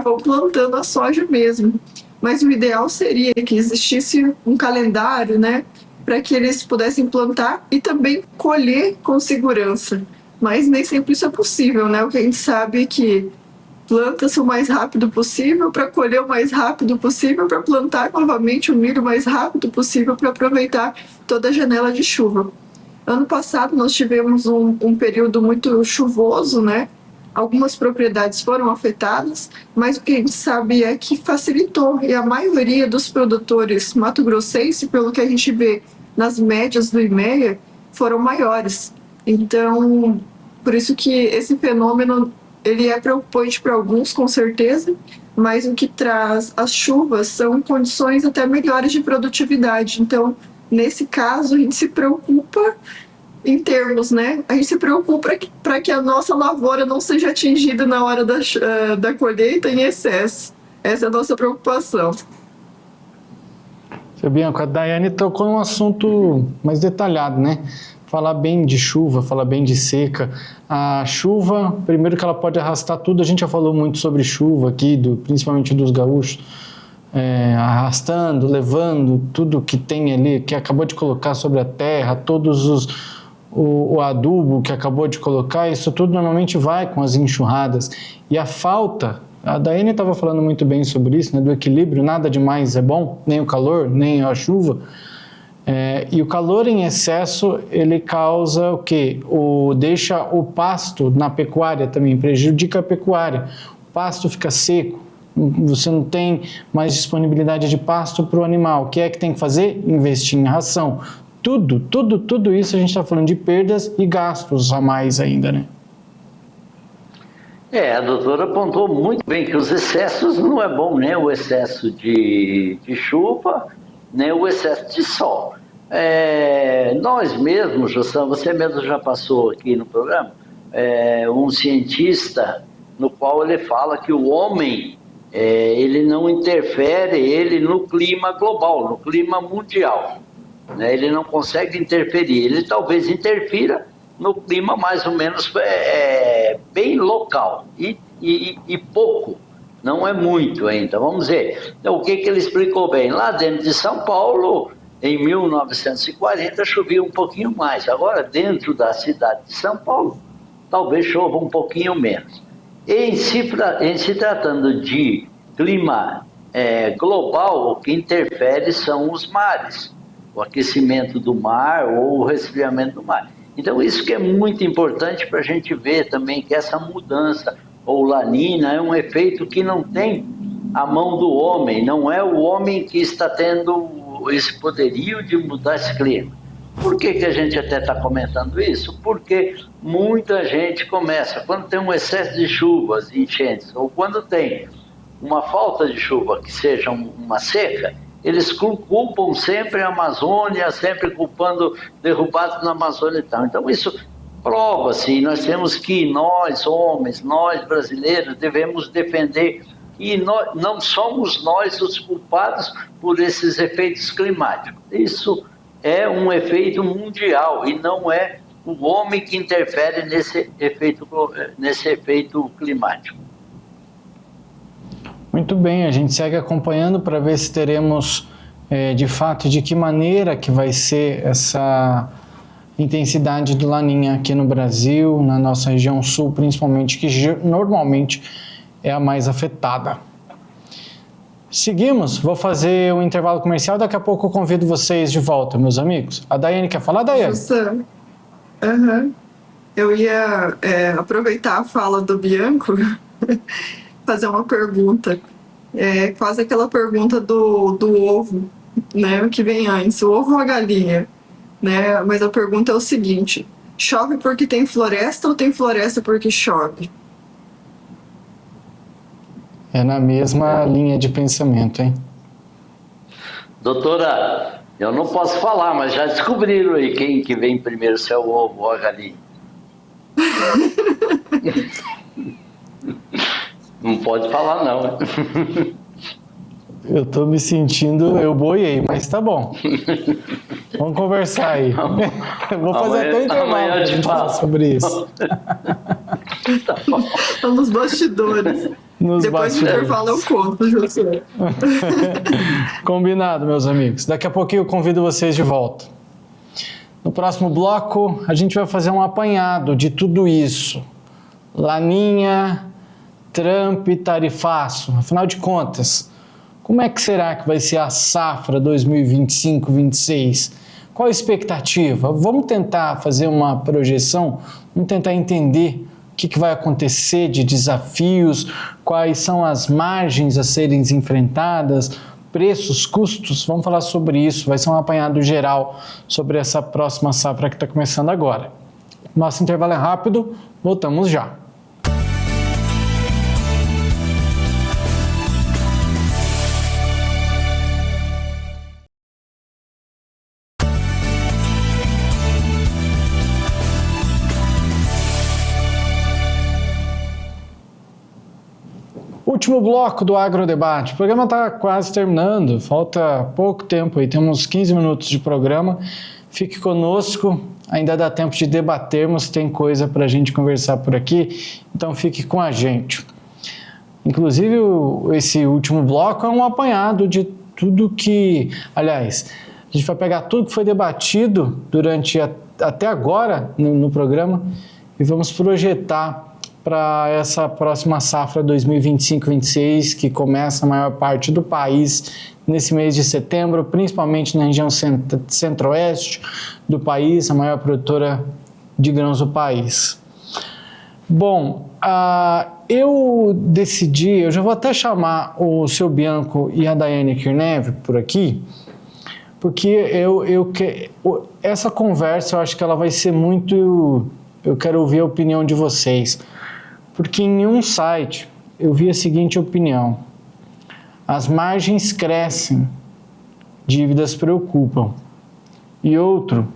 vão plantando a soja mesmo. Mas o ideal seria que existisse um calendário, né, para que eles pudessem plantar e também colher com segurança. Mas nem sempre isso é possível, né? O que a gente sabe é que planta-se o mais rápido possível para colher o mais rápido possível, para plantar novamente o milho o mais rápido possível para aproveitar toda a janela de chuva. Ano passado nós tivemos um período muito chuvoso, né? Algumas propriedades foram afetadas, mas o que a gente sabe é que facilitou, e a maioria dos produtores mato-grossenses, pelo que a gente vê nas médias do IMEA, foram maiores. Então, por isso que esse fenômeno ele é preocupante para alguns, com certeza, mas o que traz as chuvas são condições até melhores de produtividade. Então, nesse caso, a gente se preocupa em termos, né? A gente se preocupa para que a nossa lavoura não seja atingida na hora da colheita em excesso. Essa é a nossa preocupação. Seu Bianco, a Daiane tocou num assunto mais detalhado, né? Falar bem de chuva, falar bem de seca. A chuva, primeiro que ela pode arrastar tudo, a gente já falou muito sobre chuva aqui, principalmente dos gaúchos, arrastando, levando tudo que tem ali, que acabou de colocar sobre a terra, o adubo que acabou de colocar, isso tudo normalmente vai com as enxurradas. E a falta, a Daiane estava falando muito bem sobre isso, né, do equilíbrio, nada demais é bom, nem o calor, nem a chuva. E o calor em excesso, ele causa o quê? Deixa o pasto na pecuária também, prejudica a pecuária. O pasto fica seco, você não tem mais disponibilidade de pasto para o animal. O que é que tem que fazer? Investir em ração. Tudo isso a gente está falando de perdas e gastos a mais ainda, né? A doutora apontou muito bem que os excessos não é bom, né? O excesso de chuva, nem o excesso de sol. Nós mesmos, Jossam, você mesmo já passou aqui no programa, um cientista no qual ele fala que o homem, ele não interfere no clima global, no clima mundial. Né? Ele não consegue interferir, ele talvez interfira no clima mais ou menos bem local e pouco. Não é muito ainda, vamos ver. Então, o que ele explicou bem? Lá dentro de São Paulo, em 1940, chovia um pouquinho mais. Agora, dentro da cidade de São Paulo, talvez chova um pouquinho menos. Em se tratando de clima global, o que interfere são os mares, o aquecimento do mar ou o resfriamento do mar. Então, isso que é muito importante para a gente ver também, que essa mudança ou lanina é um efeito que não tem a mão do homem, não é o homem que está tendo esse poderio de mudar esse clima. Por que a gente até está comentando isso? Porque muita gente começa, quando tem um excesso de chuvas, enchentes, ou quando tem uma falta de chuva, que seja uma seca, eles culpam sempre a Amazônia, sempre culpando derrubados na Amazônia e tal. Então isso prova-se, nós temos que, nós homens, nós brasileiros, devemos defender que não somos nós os culpados por esses efeitos climáticos. Isso é um efeito mundial e não é o homem que interfere nesse efeito climático. Muito bem, a gente segue acompanhando para ver se teremos, de fato, de que maneira que vai ser essa intensidade do Laninha aqui no Brasil, na nossa região sul, principalmente, que normalmente é a mais afetada. Seguimos, vou fazer um intervalo comercial, daqui a pouco eu convido vocês de volta, meus amigos. A Daiane quer falar, Daiane? Eu ia aproveitar a fala do Bianco, fazer uma pergunta, quase aquela pergunta do ovo, né, que vem antes, o ovo ou a galinha, né? Mas a pergunta é o seguinte: chove porque tem floresta ou tem floresta porque chove? É na mesma linha de pensamento, hein? Doutora, eu não posso falar, mas já descobriram aí quem que vem primeiro, se é o ovo ou a galinha. Não pode falar, não. Eu tô me sentindo, eu boiei, mas tá bom. Vamos conversar aí. Eu vou fazer até um intervalo pra gente falar sobre isso. Tá bom. Estamos nos bastidores. Nos Depois do intervalo eu conto, José. Combinado, meus amigos. Daqui a pouquinho eu convido vocês de volta. No próximo bloco, a gente vai fazer um apanhado de tudo isso. Laninha, Trump, tarifaço. Afinal de contas, como é que será que vai ser a safra 2025-26? Qual a expectativa? Vamos tentar fazer uma projeção, vamos tentar entender o que vai acontecer de desafios, quais são as margens a serem enfrentadas, preços, custos. Vamos falar sobre isso, vai ser um apanhado geral sobre essa próxima safra que está começando agora. Nosso intervalo é rápido, voltamos já. último bloco do Agrodebate. O programa está quase terminando, falta pouco tempo aí, temos 15 minutos de programa. Fique conosco, ainda dá tempo de debatermos, tem coisa para a gente conversar por aqui, então fique com a gente. Inclusive, esse último bloco é um apanhado de tudo que... Aliás, a gente vai pegar tudo que foi debatido durante até agora no programa e vamos projetar para essa próxima safra 2025-26, que começa a maior parte do país nesse mês de setembro, principalmente na região centro-oeste do país, a maior produtora de grãos do país. Bom, eu decidi, eu já vou até chamar o seu Bianco e a Daiane Kirnev por aqui, porque essa conversa eu acho que ela vai ser muito... Eu quero ouvir a opinião de vocês. Porque em um site eu vi a seguinte opinião: as margens crescem, dívidas preocupam. E outro,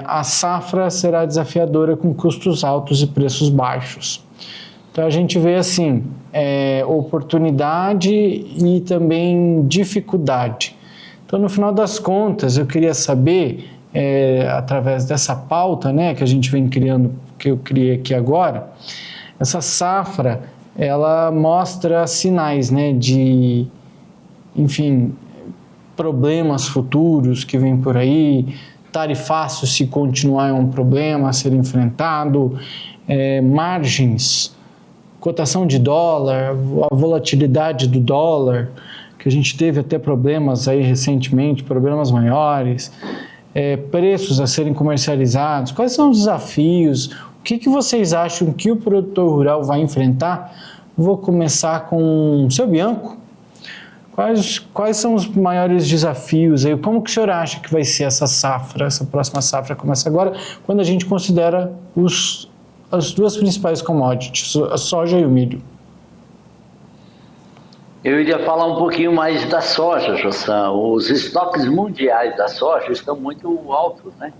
a safra será desafiadora com custos altos e preços baixos. Então a gente vê assim, oportunidade e também dificuldade. Então no final das contas eu queria saber, através dessa pauta, né, que a gente vem criando, que eu criei aqui agora, essa safra, ela mostra sinais, né, de, enfim, problemas futuros que vêm por aí, tarifácio, se continuar, é um problema a ser enfrentado, margens, cotação de dólar, a volatilidade do dólar, que a gente teve até problemas aí recentemente, problemas maiores, preços a serem comercializados, quais são os desafios, o que vocês acham que o produtor rural vai enfrentar? Vou começar com o seu Bianco. Quais são os maiores desafios aí? Como que o senhor acha que vai ser essa safra, essa próxima safra começa agora, quando a gente considera as duas principais commodities, a soja e o milho? Eu iria falar um pouquinho mais da soja, Jossan. Os estoques mundiais da soja estão muito altos, né?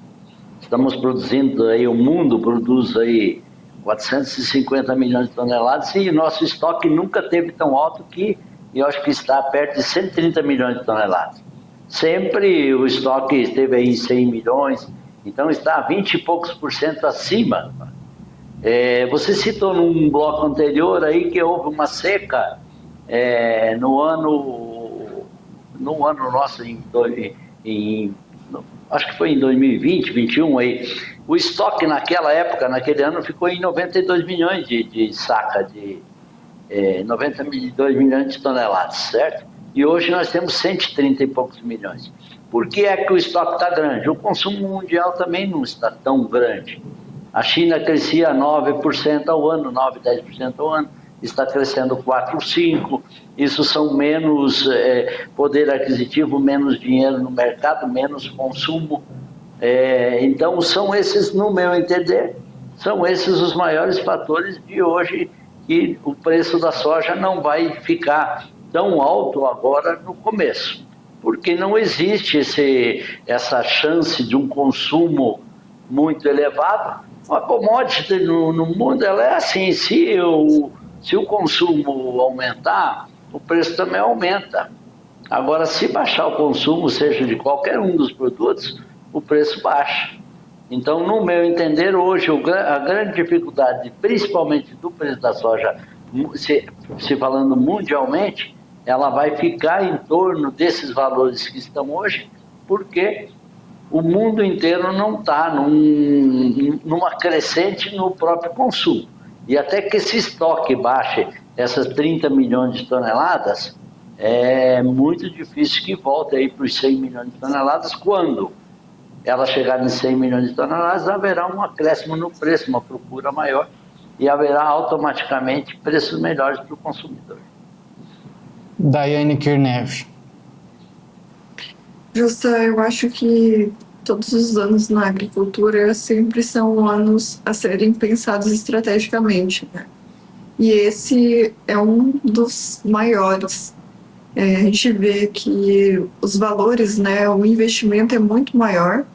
Estamos produzindo aí, o mundo produz aí 450 milhões de toneladas e o nosso estoque nunca teve tão alto que eu acho que está perto de 130 milhões de toneladas. Sempre o estoque esteve aí em 100 milhões, então está 20 e poucos % acima. Você citou num bloco anterior aí que houve uma seca no ano nosso, acho que foi em 2020, 2021 aí, o estoque naquela época, naquele ano, ficou em 92 milhões de saca, de 92 milhões de toneladas, certo? E hoje nós temos 130 e poucos milhões. Por que é que o estoque está grande? O consumo mundial também não está tão grande. A China crescia 9% ao ano, 9, 10% ao ano, está crescendo 4, 5%, isso são menos poder aquisitivo, menos dinheiro no mercado, menos consumo. Então, são esses, no meu entender, são esses os maiores fatores de hoje, que o preço da soja não vai ficar tão alto agora no começo, porque não existe essa chance de um consumo muito elevado. A commodity no mundo, ela é assim, se o consumo aumentar, o preço também aumenta. Agora, se baixar o consumo, seja de qualquer um dos produtos, o preço baixa. Então, no meu entender, hoje, a grande dificuldade, principalmente do preço da soja, se falando mundialmente, ela vai ficar em torno desses valores que estão hoje, porque o mundo inteiro não está numa crescente no próprio consumo. E até que esse estoque baixe essas 30 milhões de toneladas, é muito difícil que volte aí para os 100 milhões de toneladas. Quando ela chegar em 100 milhões de toneladas, haverá um acréscimo no preço, uma procura maior, e haverá automaticamente preços melhores para o consumidor. Daiane Kirnev. Justa, eu acho que todos os anos na agricultura sempre são anos a serem pensados estrategicamente, né? E esse é um dos maiores. A gente vê que os valores, né, o investimento é muito maior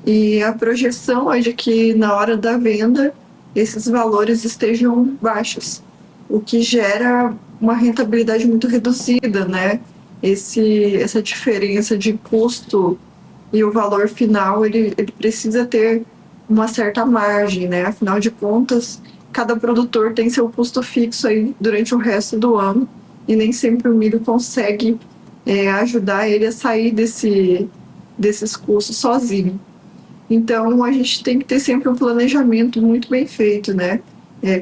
e a projeção é de que na hora da venda esses valores estejam baixos. o que gera uma rentabilidade muito reduzida, né? Essa diferença de custo e o valor final, ele precisa ter uma certa margem, né? Afinal de contas, cada produtor tem seu custo fixo aí durante o resto do ano e nem sempre o milho consegue ajudar ele a sair desses custos sozinho. Então, a gente tem que ter sempre um planejamento muito bem feito, né?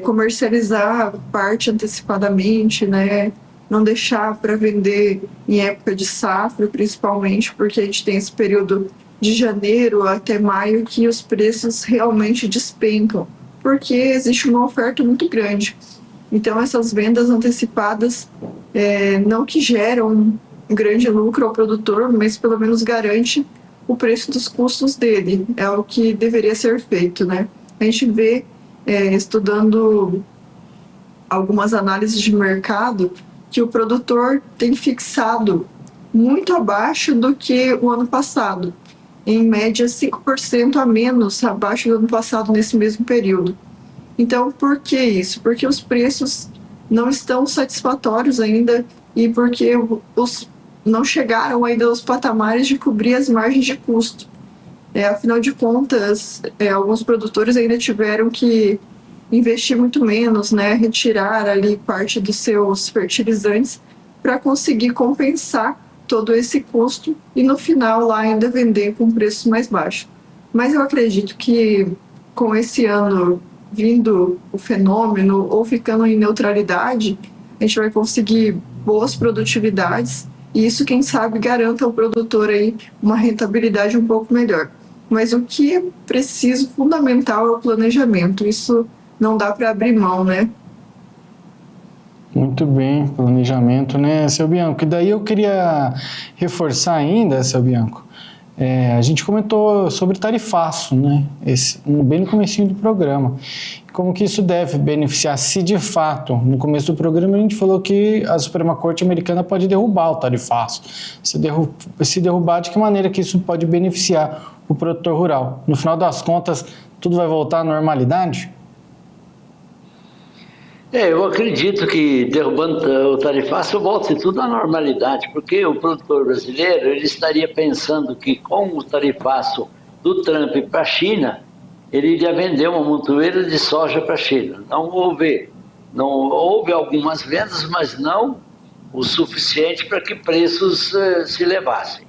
Comercializar parte antecipadamente, né? Não deixar para vender em época de safra, principalmente, porque a gente tem esse período de janeiro até maio que os preços realmente despencam, porque existe uma oferta muito grande. Então, essas vendas antecipadas, não que geram um grande lucro ao produtor, mas pelo menos garante o preço dos custos dele. É o que deveria ser feito, né? A gente vê, estudando algumas análises de mercado, que o produtor tem fixado muito abaixo do que o ano passado. Em média, 5% a menos abaixo do ano passado nesse mesmo período. Então, por que isso? Porque os preços não estão satisfatórios ainda e porque não chegaram ainda aos patamares de cobrir as margens de custo. Afinal de contas, alguns produtores ainda tiveram que investir muito menos, né, retirar ali parte dos seus fertilizantes para conseguir compensar todo esse custo e no final lá ainda vender com preços mais baixos. Mas eu acredito que com esse ano vindo o fenômeno ou ficando em neutralidade, a gente vai conseguir boas produtividades e isso, quem sabe, garanta ao produtor aí uma rentabilidade um pouco melhor. Mas o que é preciso, fundamental, é o planejamento. Isso não dá para abrir mão, né? Muito bem, planejamento, né, seu Bianco? E daí eu queria reforçar ainda, seu Bianco, a gente comentou sobre tarifaço, né, bem no comecinho do programa, como que isso deve beneficiar, se de fato, no começo do programa a gente falou que a Suprema Corte Americana pode derrubar o tarifaço, se derrubar, de que maneira que isso pode beneficiar o produtor rural? No final das contas, tudo vai voltar à normalidade? Eu acredito que derrubando o tarifaço volte tudo à normalidade, porque o produtor brasileiro ele estaria pensando que com o tarifaço do Trump para a China, ele iria vender uma montoeira de soja para a China. Não houve algumas vendas, mas não o suficiente para que preços se levassem.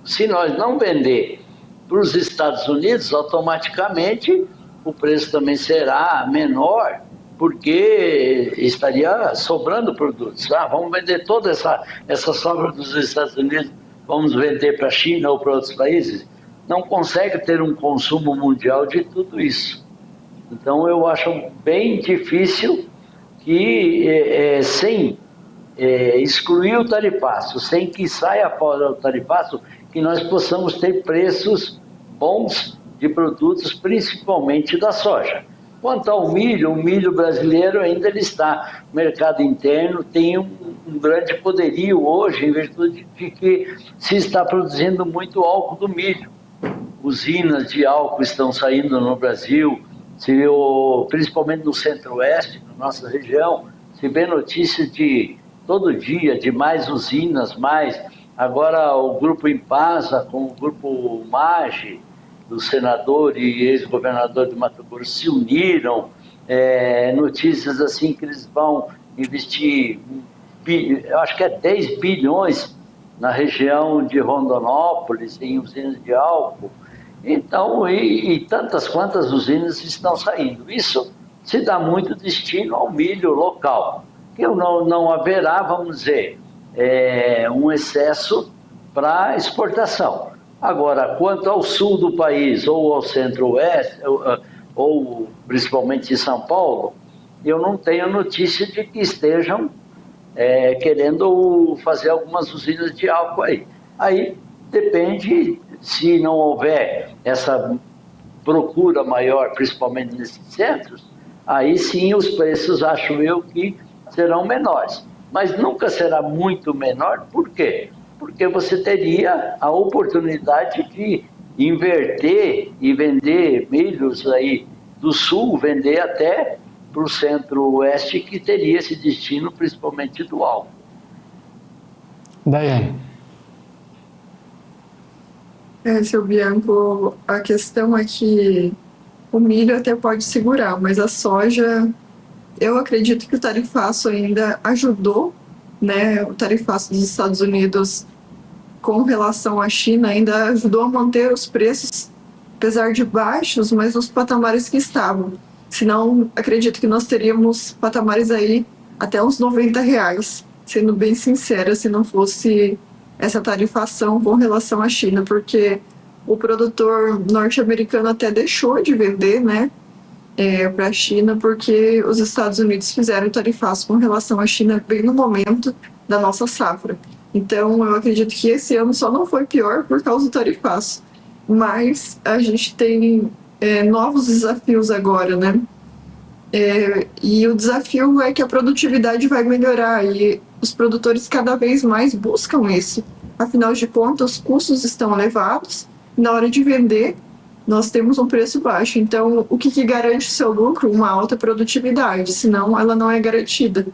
Se nós não vender para os Estados Unidos, automaticamente o preço também será menor, porque estaria sobrando produtos. Vamos vender toda essa sobra dos Estados Unidos, vamos vender para a China ou para outros países. Não consegue ter um consumo mundial de tudo isso. Então, eu acho bem difícil que, sem excluir o tarifaço, sem que saia fora o tarifaço, que nós possamos ter preços bons de produtos, principalmente da soja. Quanto ao milho, o milho brasileiro ainda ele está no mercado interno, tem um grande poderio hoje, em virtude de que se está produzindo muito álcool do milho. Usinas de álcool estão saindo no Brasil, principalmente no centro-oeste, na nossa região, se vê notícias de todo dia, de mais usinas, agora o Grupo Impasa com o Grupo MAGE, do senador e ex-governador de Mato Grosso, se uniram, notícias assim que eles vão investir, eu acho que 10 bilhões na região de Rondonópolis, em usinas de álcool. Então, e tantas quantas usinas estão saindo. Isso se dá muito destino ao milho local, que não haverá, vamos dizer, um excesso para exportação. Agora, quanto ao sul do país, ou ao centro-oeste, ou principalmente em São Paulo, eu não tenho notícia de que estejam querendo fazer algumas usinas de álcool aí. Aí depende, se não houver essa procura maior, principalmente nesses centros, aí sim os preços, acho eu, que serão menores. Mas nunca será muito menor, por quê? Porque você teria a oportunidade de inverter e vender milhos aí do sul, vender até para o Centro-Oeste, que teria esse destino principalmente do álcool. Daiane. Seu Bianco, a questão é que o milho até pode segurar, mas a soja, eu acredito que o tarifaço ainda ajudou, né? O tarifaço dos Estados Unidos com relação à China ainda ajudou a manter os preços, apesar de baixos, mas nos patamares que estavam. Senão, acredito que nós teríamos patamares aí até uns R$90, sendo bem sincera, se não fosse essa tarifação com relação à China, porque o produtor norte-americano até deixou de vender, né, para a China, porque os Estados Unidos fizeram tarifaço com relação à China bem no momento da nossa safra. Então, eu acredito que esse ano só não foi pior por causa do tarifaço, mas a gente tem novos desafios agora, né? E o desafio é que a produtividade vai melhorar e os produtores cada vez mais buscam isso. Afinal de contas, os custos estão elevados. Na hora de vender, nós temos um preço baixo. Então, o que garante o seu lucro? Uma alta produtividade, senão ela não é garantida.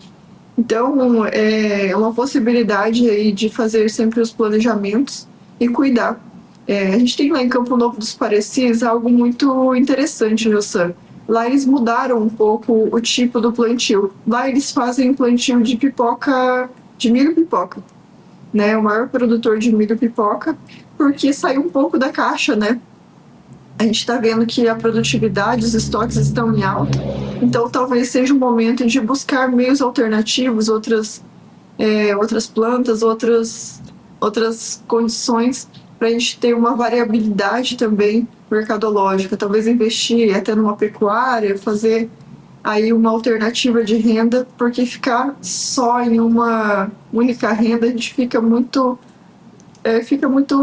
Então, é uma possibilidade aí de fazer sempre os planejamentos e cuidar. A gente tem lá em Campo Novo dos Parecis algo muito interessante, Jossan. Lá eles mudaram um pouco o tipo do plantio. Lá eles fazem plantio de pipoca, de milho pipoca, né? O maior produtor de milho pipoca, porque saiu um pouco da caixa, né? A gente está vendo que a produtividade, os estoques estão em alta. Então, talvez seja um momento de buscar meios alternativos, outras plantas, outras condições para a gente ter uma variabilidade também mercadológica, talvez investir até numa pecuária, fazer aí uma alternativa de renda, porque ficar só em uma única renda, a gente fica muito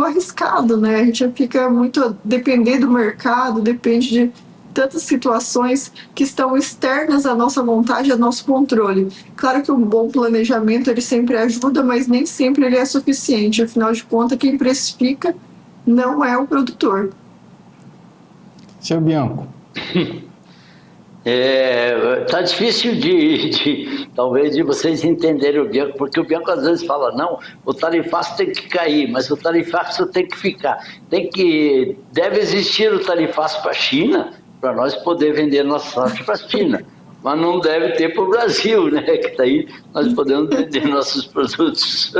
arriscado, né? A gente fica muito depender do mercado, depende de tantas situações que estão externas à nossa vontade, ao nosso controle. Claro que um bom planejamento ele sempre ajuda, mas nem sempre ele é suficiente. Afinal de contas, quem precifica não é o produtor. Seu Bianco. Tá difícil talvez de vocês entenderem o Bianco, porque o Bianco às vezes fala, não, o tarifaço tem que cair, mas o tarifaço tem que ficar. Deve existir o tarifaço para a China, para nós poder vender nossa soja para a China. Mas não deve ter para o Brasil, né? Que daí nós podemos vender nossos produtos.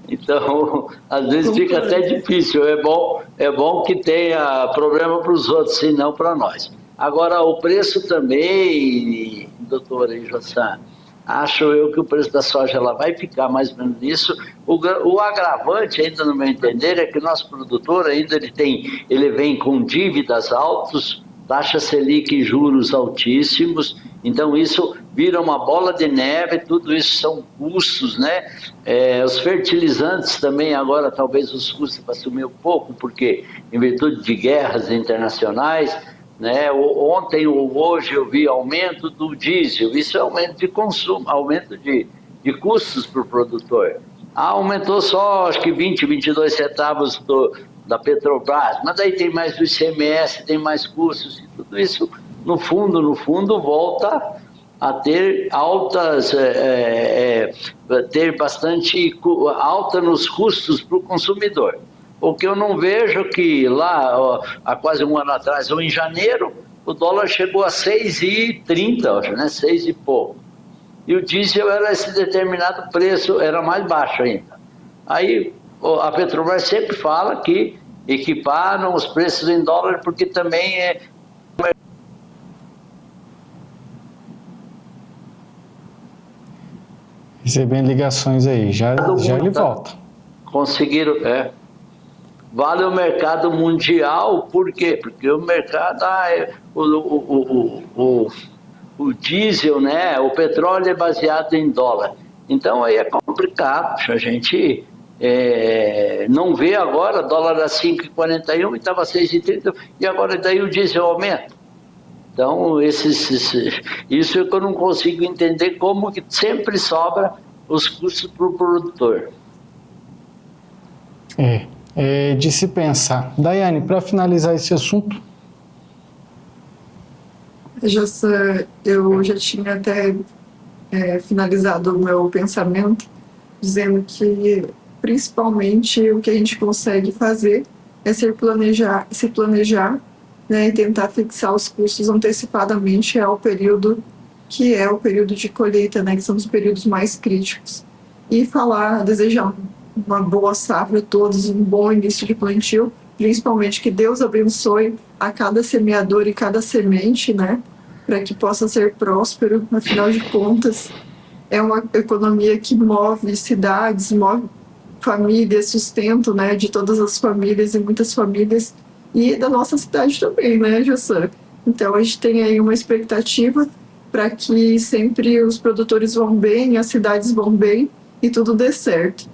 Então, às vezes fica até difícil. É bom que tenha problema para os outros, e não para nós. Agora, o preço também, doutora Jossan, acho eu que o preço da soja ela vai ficar mais ou menos nisso. O agravante, ainda no meu entender, é que o nosso produtor ainda ele vem com dívidas altas, taxa Selic e juros altíssimos, então isso vira uma bola de neve, tudo isso são custos, né? Os fertilizantes também agora talvez os custos vão subir um pouco, porque em virtude de guerras internacionais, né? Ontem ou hoje eu vi aumento do diesel, isso é aumento de consumo, aumento de custos para o produtor. Aumentou só acho que 20, 22 centavos da Petrobras, mas daí tem mais o ICMS, tem mais custos, e tudo isso, no fundo, volta a ter altas, ter bastante alta nos custos para o consumidor. O que eu não vejo que lá, há quase um ano atrás, ou em janeiro, o dólar chegou a 6,30, acho, né? 6 e pouco. E o diesel era esse determinado preço, era mais baixo ainda. Aí a Petrobras sempre fala que equiparam os preços em dólar, porque também Recebendo ligações aí, já ele volta. Conseguiram, vale o mercado mundial, por quê? Porque o mercado, o diesel, né, o petróleo é baseado em dólar. Então aí é complicado, a gente não vê agora, dólar a 5,41 e estava 6,30, e agora daí o diesel aumenta. Então, isso é que eu não consigo entender, como que sempre sobra os custos para o produtor. É de se pensar. Daiane, para finalizar esse assunto. Eu já tinha até finalizado o meu pensamento, dizendo que principalmente o que a gente consegue fazer é se planejar, né, e tentar fixar os custos antecipadamente ao período que é o período de colheita, né, que são os períodos mais críticos. E desejar uma boa safra a todos, um bom início de plantio, principalmente que Deus abençoe a cada semeador e cada semente, né, para que possa ser próspero. Afinal de contas, é uma economia que move cidades, move famílias, sustento, né, de todas as famílias e muitas famílias, e da nossa cidade também, né, Jossan? Então a gente tem aí uma expectativa para que sempre os produtores vão bem, as cidades vão bem e tudo dê certo.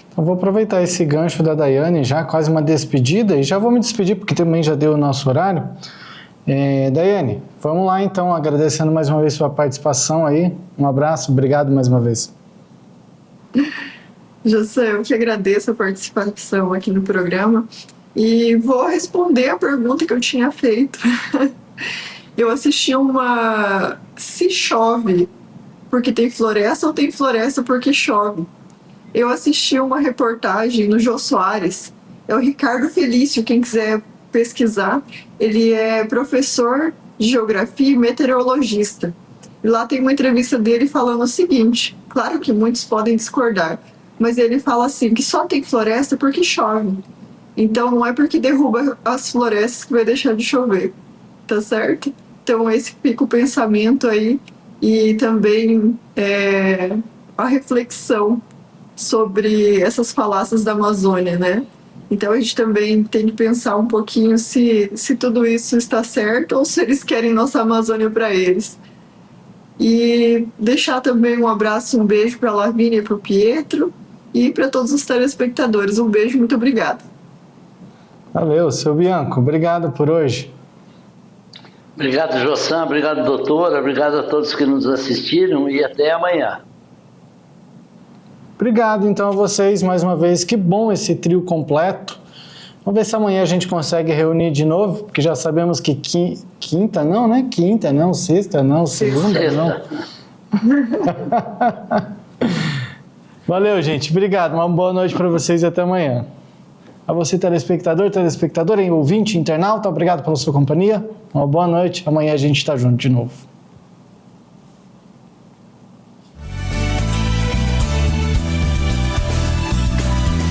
Então vou aproveitar esse gancho da Daiane, já quase uma despedida, e já vou me despedir porque também já deu o nosso horário. Daiane, vamos lá então, agradecendo mais uma vez sua participação aí. Um abraço, obrigado mais uma vez. José, eu que agradeço a participação aqui no programa e vou responder a pergunta que eu tinha feito. Eu assisti Se chove porque tem floresta ou tem floresta porque chove? Eu assisti uma reportagem no Jô Soares, é o Ricardo Felício, quem quiser pesquisar, ele é professor de geografia e meteorologista. E lá tem uma entrevista dele falando o seguinte, claro que muitos podem discordar, mas ele fala assim, que só tem floresta porque chove. Então não é porque derruba as florestas que vai deixar de chover, tá certo? Então esse fica o pensamento aí e também a reflexão sobre essas falácias da Amazônia, né? Então a gente também tem que pensar um pouquinho se tudo isso está certo ou se eles querem nossa Amazônia para eles. E deixar também um abraço, um beijo para a Lavínia e para o Pietro e para todos os telespectadores. Um beijo, muito obrigada. Valeu, seu Bianco, obrigado por hoje. Obrigado, Jossan, obrigado, doutora, obrigado a todos que nos assistiram e até amanhã. Obrigado então a vocês mais uma vez, que bom esse trio completo. Vamos ver se amanhã a gente consegue reunir de novo, porque já sabemos que quinta não, né? Quinta não, sexta não, segunda não. Valeu, gente, obrigado, uma boa noite para vocês e até amanhã. A você, telespectador, ouvinte, internauta, obrigado pela sua companhia, uma boa noite, amanhã a gente está junto de novo.